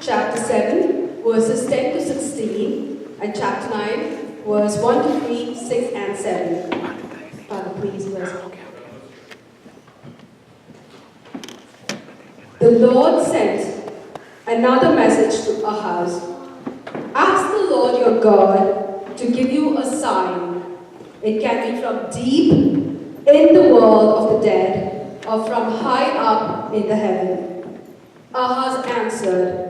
chapter 7, verses 10 to 16, and chapter 9, verse 1 to 3, 6, and 7. Father, please bless. The Lord sent another message to Ahaz. Ask the Lord your God to give you a sign. It can be from deep in the world of the dead or from high up in the heaven. Ahaz answered,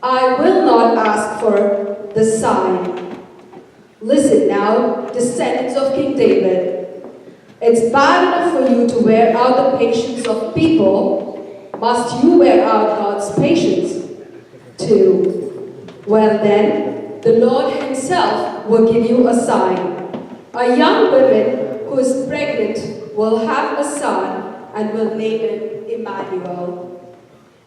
I will not ask for the sign. Listen now, descendants of King David. It's bad enough for you to wear out the patience of people. Must you wear out God's patience too? Well then, the Lord himself will give you a sign. A young woman who is pregnant will have a son and will name him Emmanuel.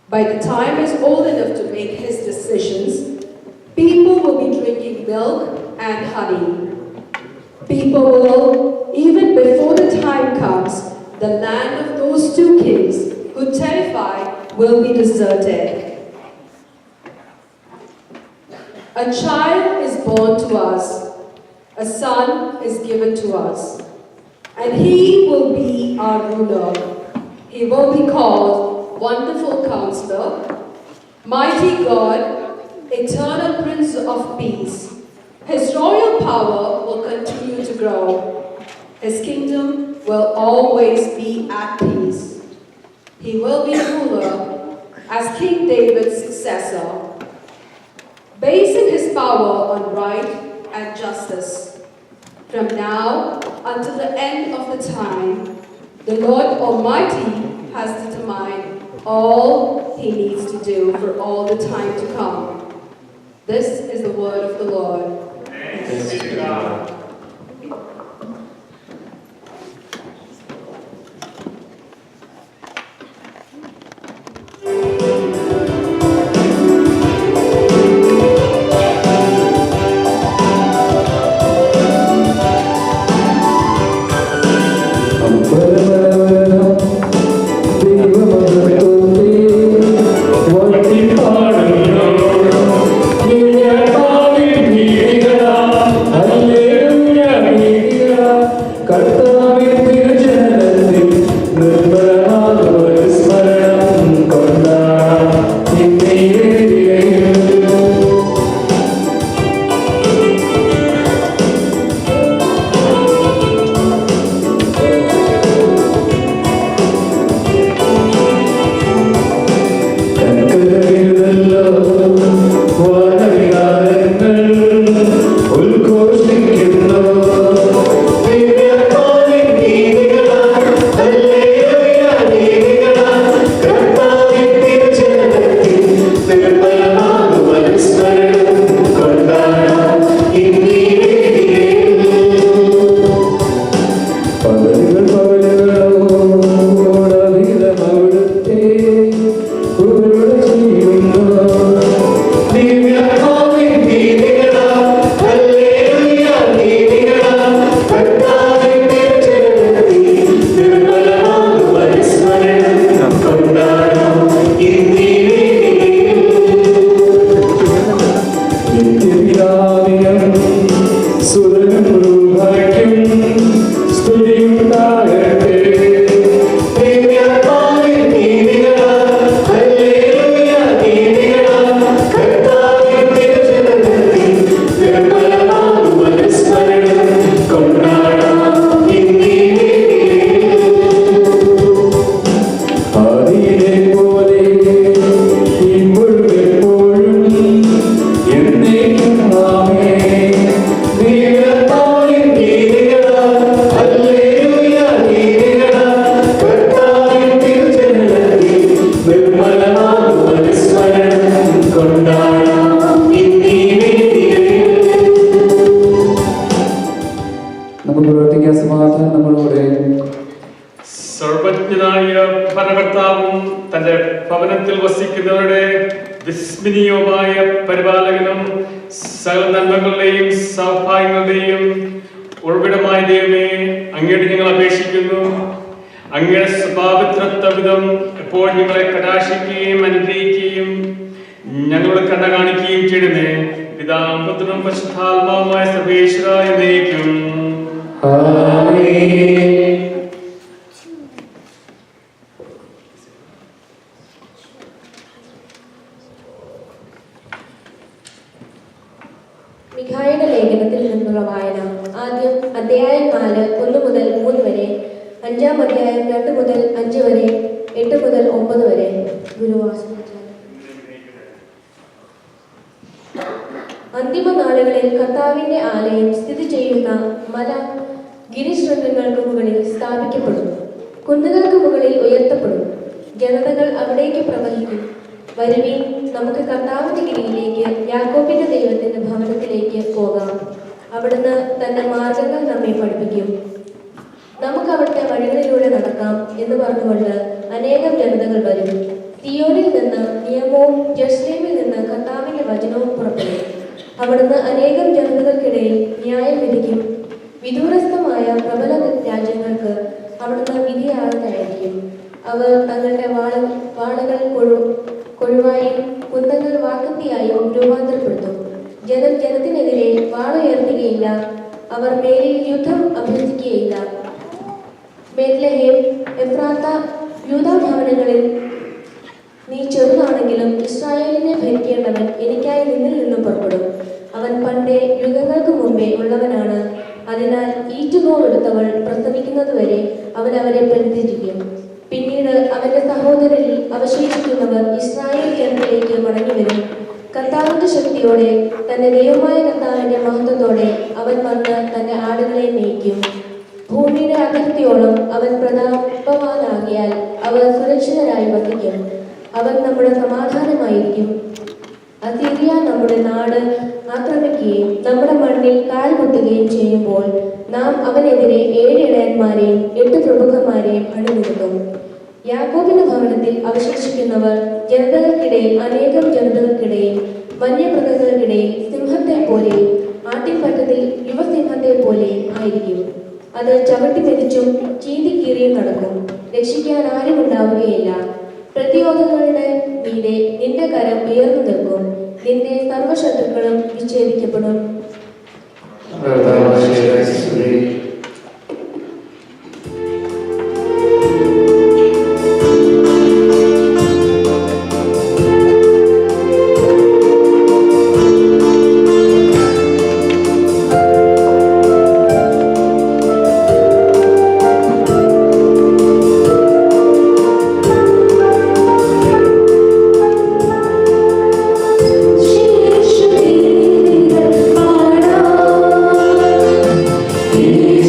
By the time he's old enough to make his decisions, people will be drinking milk and honey. People will, even before the time comes, the land of those two kings who terrify will be deserted. A child is born to us, a son is given to us, and he will be our ruler. He will be called Wonderful Counselor, Mighty God, Eternal Prince of Peace. His royal power will continue to grow. His kingdom will always be at peace. He will be ruler as King David's successor, basing his power on right and justice. From now until the end of the time, the Lord Almighty has determined all he needs to do for all the time to come. This is the word of the Lord. Thanks be to God. വിസ്മരണീയമായ പരിപാലകനും സകല നന്മകളുടെയും സൗഭാഗ്യങ്ങളുടെയും ഉറവിടമായ ദൈവമേ, അങ്ങയോട് ഞങ്ങൾ അപേക്ഷിക്കുന്നു. അങ്ങയുടെ സ്വഭാവത്തിനൊത്ത വിധം എപ്പോഴും ഞങ്ങളെ കടാക്ഷിക്കുകയും അനുഗ്രഹിക്കുകയും ഞങ്ങളോട് കണ്ട കാണിക്കുകയും ചെയ്യണമേ. പിതാവും പുത്രനും പരിശുദ്ധാത്മാവുമായ സർവേശ്വരായ എന്നേക്കും. മിഖായുടെ ലേഖനത്തിൽ നിന്നുള്ള വായന. ആദ്യം അധ്യായം 4 1 മുതൽ 3 വരെ, 5-ാം അധ്യായം 2 മുതൽ 5 വരെ, 8 മുതൽ 9 വരെ. അന്തിമ നാളുകളിൽ കർത്താവിന്റെ ആലയം സ്ഥിതി ചെയ്യുന്ന മല ഗിരിശൃംഗങ്ങൾക്ക് മുകളിൽ സ്ഥാപിക്കപ്പെടും. കുന്നുകൾക്ക് മുകളിൽ ഉയർത്തപ്പെടും. ജനതകൾ അവിടേക്ക് പ്രവഹിക്കും. വരുവീൻ, നമുക്ക് കർത്താവിന്റെ ഗിരിയിലേക്ക്, യാക്കോബിന്റെ ദൈവത്തിന്റെ ഭവനത്തിലേക്ക് പോകാം. അവിടുന്ന് തന്റെ മാർഗങ്ങൾ നമ്മെ പഠിപ്പിക്കും. നമുക്ക് അവിടുത്തെ വഴികളിലൂടെ നടക്കാം എന്ന് പറഞ്ഞുകൊണ്ട് അനേകം ജനതകൾ വരും. സിയോനിൽ നിന്ന് നിയമവും ജെറുസലേമിൽ നിന്ന് കർത്താവിന്റെ വചനവും പുറപ്പെടും. അവിടുന്ന് അനേകം ജനതകൾക്കിടയിൽ ന്യായം വിധിക്കും. വിദൂരസ്ഥമായ പ്രബല രാജ്യങ്ങൾക്ക് അവിടുന്ന് വിധിയാളത്തായിരിക്കും. അവർ തങ്ങളുടെ വാളുകൾ കൊഴുവായും കുന്തങ്ങൾ വാക്കത്തിയായും രൂപാന്തരപ്പെടുത്തും. ജനം ജനത്തിനെതിരെ വാളുയർത്തുകയില്ല. അവർ മേലിൽ യുദ്ധം അഭ്യർത്ഥിക്കുകയില്ല. ബേത്ലഹേം, എഫ്രാത്ത, യൂദാ ഭവനങ്ങളിൽ നീ ചെറുതാണെങ്കിലും ഇസ്രായേലിനെ ഭരിക്കേണ്ടവൻ എനിക്കായി നിന്നിൽ നിന്നും പുറപ്പെടും. അവൻ പണ്ടേ യുഗങ്ങൾക്ക് മുമ്പേ ഉള്ളവനാണ്. അതിനാൽ ഈറ്റുനോവെടുത്തവൾ പ്രസവിക്കുന്നതുവരെ അവൻ അവരെ പരിധിരിക്കും. പിന്നീട് അവന്റെ സഹോദരരിൽ അവശേഷിക്കുന്നവർ ഇസ്രായേൽ ജനത്തിലേക്ക് മടങ്ങിവരും. കർത്താവിന്റെ ശക്തിയോടെ, തന്റെ ദൈവമായ കർത്താവിന്റെ മഹത്വത്തോടെ അവൻ വന്ന് തന്റെ ആടുകളെ മേയ്ക്കും. ഭൂമിയുടെ അതിർത്തിയോളം അവൻ പ്രതാപവാനാകിയാൽ അവർ സുരക്ഷിതരായി വസിക്കും. അവൻ നമ്മുടെ സമാധാനമായിരിക്കും. അസീറിയ നമ്മുടെ നാട് ആക്രമിക്കുകയും നമ്മുടെ മണ്ണിൽ കാൽ കുത്തുകയും ചെയ്യുമ്പോൾ നാം അവനെതിരെ 7 ഇടയന്മാരെയും 8 പ്രമുഖന്മാരെയും അണിനിരത്തും. യാക്കോബിന്റെ ഭവനത്തിൽ അവശേഷിക്കുന്നവർ ജനതകൾക്കിടയിൽ, അനേകം ജനതകൾക്കിടയിൽ, വന്യമൃഗങ്ങൾക്കിടയിൽ സിംഹത്തെ പോലെ, ആട്ടിൻപറ്റത്തിൽ യുവസിംഹത്തെ പോലെ ആയിരിക്കും. അത് ചവിട്ടി മെതിച്ചും ചീന്തിക്കീറിയും നടക്കും. രക്ഷിക്കാൻ ആരും ഉണ്ടാവുകയില്ല. പ്രതിയോഗങ്ങളുടെ മീതെ നിന്റെ കരം ഉയർന്നു നിൽക്കും. നിന്റെ സർവശത്രുക്കളും വിച്ഛേദിക്കപ്പെടും. Yeah.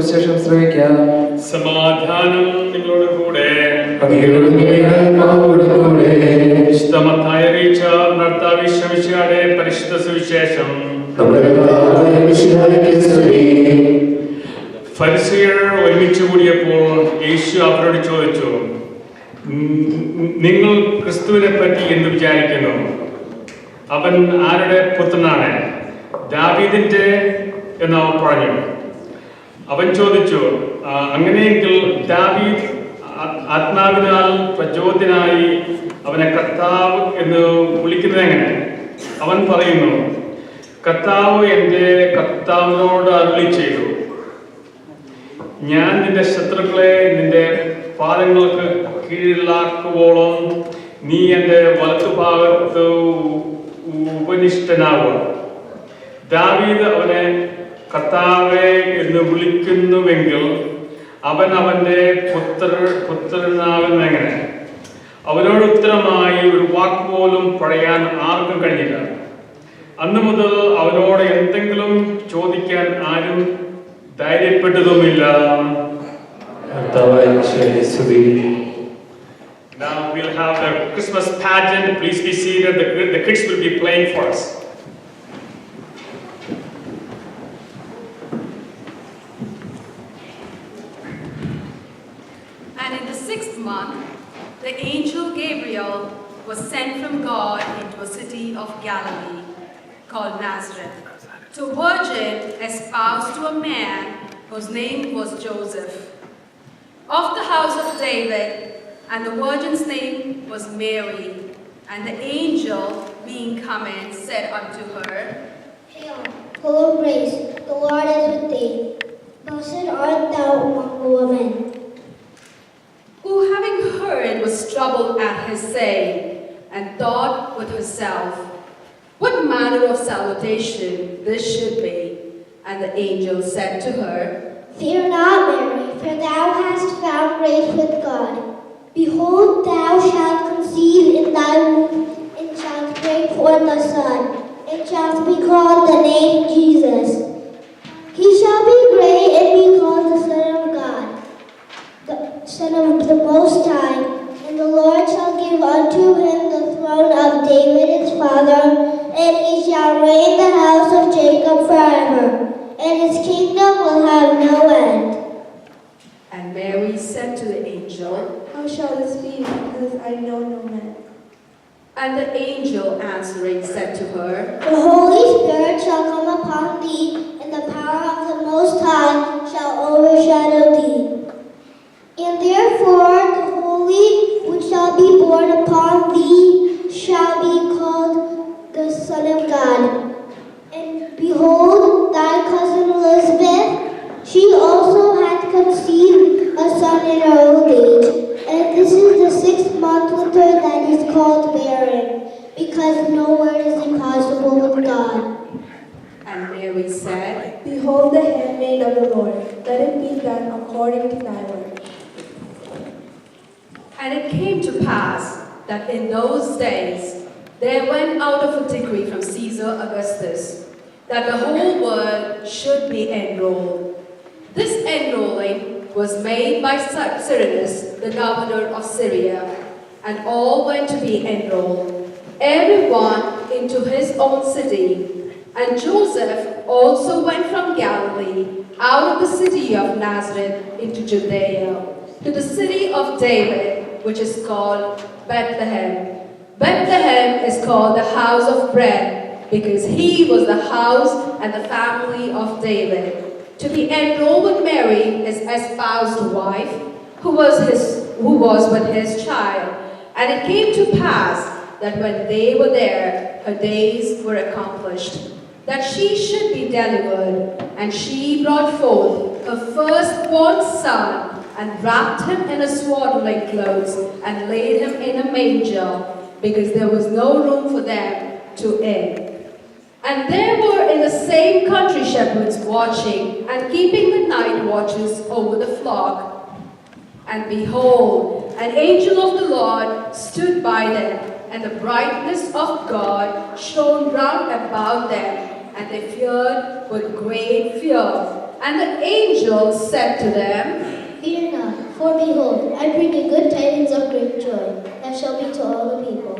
സുവിശേഷം ശ്രവിക്കാം. സമാധാനം നിങ്ങളോട് കൂടെ. വിശുദ്ധ മത്തായി അറിയിച്ച കർത്താവ് യേശുമിശിഹായുടെ പരിശുദ്ധ സുവിശേഷം. ഫരിസേയർ ഒരുമിച്ച് കൂടിയപ്പോൾ യേശു അവരോട് ചോദിച്ചു, നിങ്ങൾ ക്രിസ്തുവിനെ പറ്റി എന്ത് വിചാരിക്കുന്നു? അവൻ ആരുടെ പുത്രനാണ്? ദാവീദിന്റെ എന്ന് അവൻ പറഞ്ഞു. അവൻ ചോദിച്ചു, അങ്ങനെയെങ്കിൽ ദാവീദ് ആത്മാവിനാൽ പ്രചോദനായി അവനെ കർത്താവ് എന്ന് വിളിക്കുന്നത് എങ്ങനെ? അവൻ പറയുന്നു, കർത്താവ് എൻ്റെ കർത്താവിനോട് അരുളി ചെയ്തു, ഞാൻ നിന്റെ ശത്രുക്കളെ നിന്റെ പാദങ്ങൾക്ക് കീഴിലാക്കുവോളം നീ എൻ്റെ വലത്തുഭാഗത്ത് ഉപനിഷ്ഠനാകും. ദാവീദ് അവനെ കർത്താവേ എന്ന് വിളിക്കുന്നുവെങ്കിൽ അവൻ അവന്റെ പുത്രനാകുന്നെങ്ങനെ? അവനോട് ഉത്തരമായി ഒരു വാക്കുപോലും പറയാൻ ആർക്കും കഴിഞ്ഞില്ല. അന്നു മുതൽ അവനോട് എന്തെങ്കിലും ചോദിക്കാൻ ആരും ധൈര്യപ്പെട്ടതുമില്ല. Now we'll have the Christmas pageant. Please be seated. The kids will be playing for us. And in the 6th month, the angel Gabriel was sent from God into a city of Galilee called Nazareth, to a virgin espoused to a man whose name was Joseph, of the house of David, and the virgin's name was Mary. And the angel, being come in, said unto her, Hail, full of grace, the Lord is with thee. Blessed art thou among women. who having heard was troubled at his saying, and thought with herself, what manner of salutation this should be? And the angel said to her, Fear not, Mary, for thou hast found grace with God. Behold, thou shalt conceive in thy womb, and shalt bring forth a son, and shalt be called the name Jesus. He shall be great and be called the Son of God, the Son of the Most High, and the Lord shall give unto him the throne of David his father, and he shall reign the house of Jacob forever, and his kingdom will have no end. And Mary said to the angel, How shall this be, because I know no man? and the angel answering said to her, The Holy Spirit shall come upon thee, and the power of the Most High shall overshadow thee. And therefore the Holy which shall be born upon thee shall be called the Son of God. And behold, thy cousin Elizabeth, she also hath conceived a son in her old age. And this is the 6th month with her that is called barren, because no word is impossible with God. and Mary said, Behold the handmaid of the Lord, let it be done according to thy word. And it came to pass that in those days there went out of a decree from Caesar Augustus, that the whole world should be enrolled. This enrolling was made by Cyrenius, the governor of Syria, and all went to be enrolled, everyone into his own city. And Joseph also went from Galilee, out of the city of Nazareth, into Judea, to the city of David, which is called Bethlehem. Bethlehem is called the house of bread, because he was the house and the family of David, to be enrolled with Mary, his espoused wife, who was with his child. And it came to pass that when they were there, her days were accomplished, that she should be delivered. And she brought forth her firstborn son, and wrapped him in a swaddling clothes, and laid him in a manger, because there was no room for them to inn. And there were in the same country shepherds watching, and keeping the night watches over the flock. And behold, an angel of the Lord stood by them, and the brightness of God shone round about them, and they feared with great fear. And the angel said to them, Fear not, for behold, I bring you good tidings of great joy, that shall be to all the people.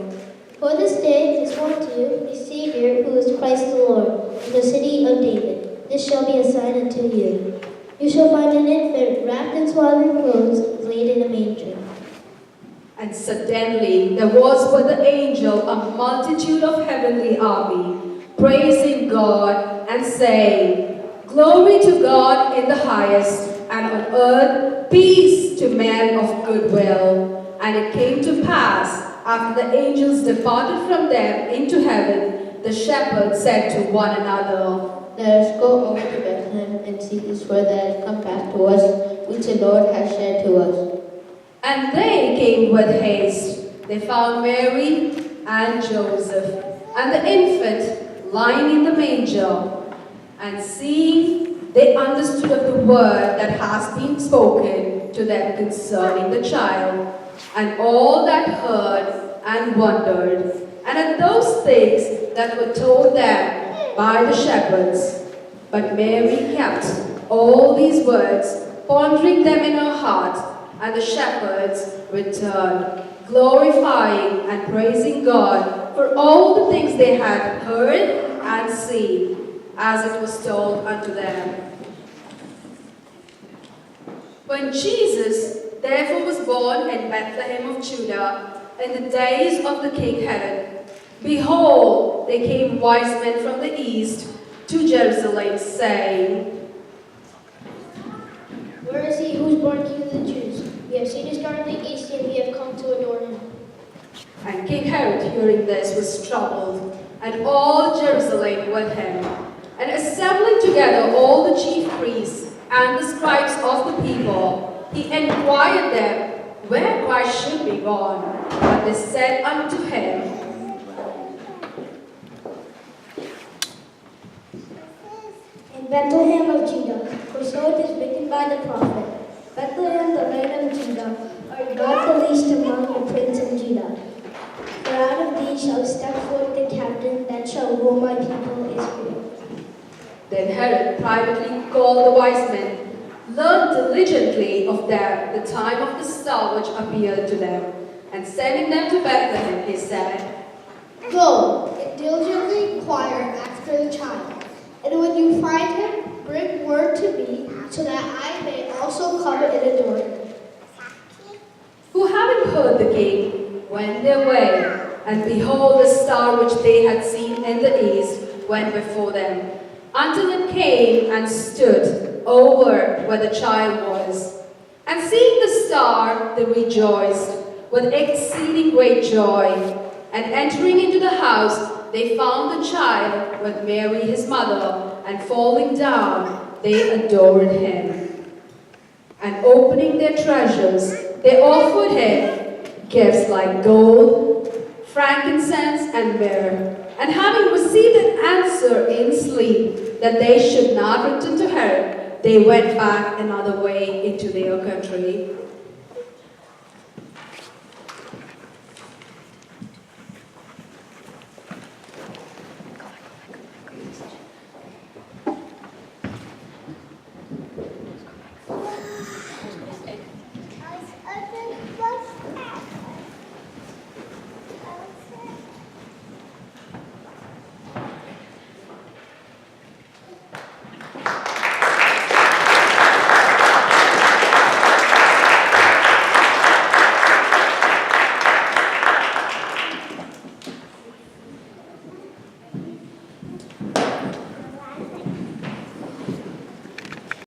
For this day is born to you a Savior, who is Christ the Lord, in the city of David. This shall be a sign unto you. You shall find an infant wrapped in swaddling clothes, laid in a manger. And suddenly there was with the angel a multitude of heavenly army, praising God and saying, Glory to God in the highest, and on earth peace to men of good will. And it came to pass, after the angels departed from them into heaven, the shepherds said to one another, Let us go over to Bethlehem and see this word that has come back to us, which the Lord has said to us. And they came with haste. They found Mary and Joseph, and the infant lying in the manger. And seeing, they understood of the word that has been spoken to them concerning the child. And all that heard and wondered, and at those things that were told them by the shepherds. But Mary kept all these words, pondering them in her heart. And the shepherds returned, glorifying and praising God for all the things they had heard and seen, as it was told unto them. When Jesus therefore was born in Bethlehem of Judah, in the days of the king Herod, behold, there came wise men from the east to Jerusalem, saying, Where is he who is born King of the Jews? We have seen his star in the east, and we have come to adore him. And King Herod, hearing this, was troubled, and all Jerusalem with him. And assembling together all the chief priests and the scribes of the people, he inquired them where Christ should be born. But they said unto him, In Bethlehem of Judah, for so it is written by the prophet, Bethlehem, the land of Judah, art not the least among the princes of Judah. For out of thee shall step forth the captain that shall rule my people Israel. Then Herod privately called the wise men, learned diligently of them the time of the star which appeared to them, and sending them to Bethlehem, he said, Go and diligently inquire after the child, and when you find him, bring word to me, so that I may also come and adore him. who having heard the king, went their way, and behold, the star which they had seen in the east went before them, until it came and stood over where the child was. And seeing the star, they rejoiced with exceeding great joy. And entering into the house, they found the child with Mary his mother, and falling down, they adored him. And opening their treasures, they offered him gifts like gold, frankincense, and myrrh. And having received an answer in sleep that they should not return to Herod, they went back another way into their country.